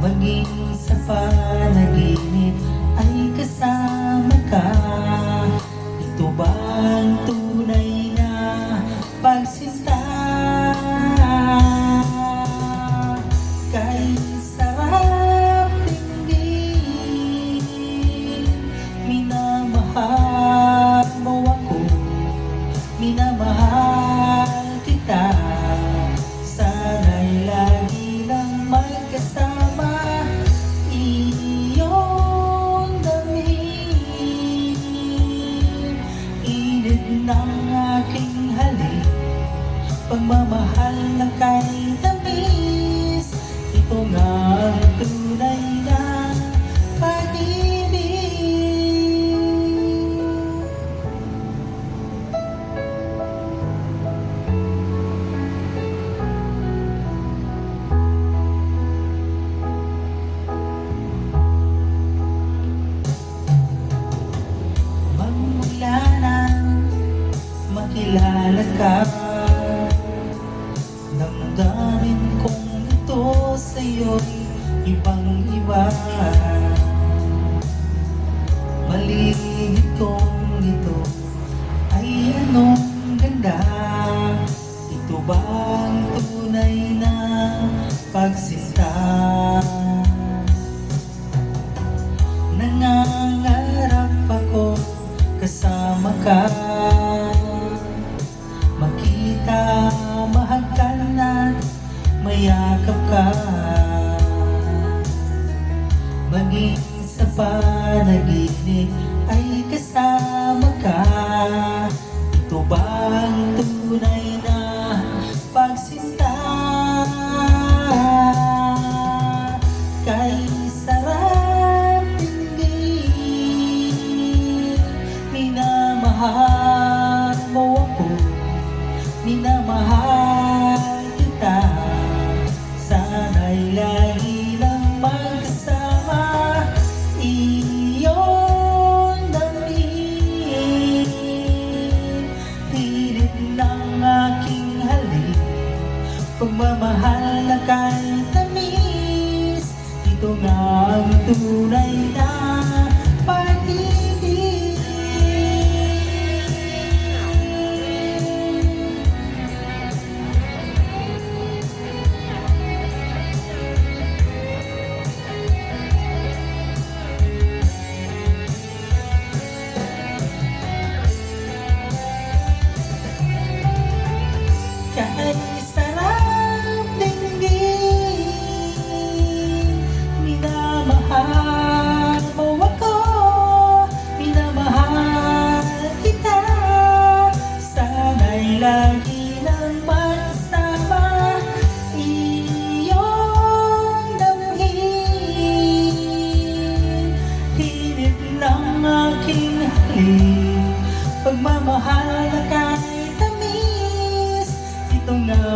Maging sa panaginip ay kasama ka. Ito ba ang tunay na pagsinta? Kay sarap tingin, minamahal mo ako, minamahal kita. Sana'y lagi lang magkasama, iyong damit, init ng aking halik, pagmamahal na kay tamis. Ito nga ang tunay na pag-ibig. Magmula nang makilala ka, damdamin kong ito sa'yo'y ibang-iba. Maligid kong ito ay anong ganda. Ito ba ang tunay na pagsinta? Nangangarap ako kasama ka, makita, mahagkan at mayakap ka. Maging sa panaginip ay kasama ka. Ito ba ang tunay na pagsinta? Kay sarap tingin, minamahal mo ako, minamahal kita. Sana'y lagi lang magkasama, iyong damit, hirit ng aking halik, pagmamahal na kay tamis. Ito nga ang tunay na pag-ibig. Kahit sarap tingin, minamahal mo ako, minamahal kita. Sana'y lagi lang magkasama, iyong damhin, hinit ng aking halik, pagmamahal na kay tamis. Ito nga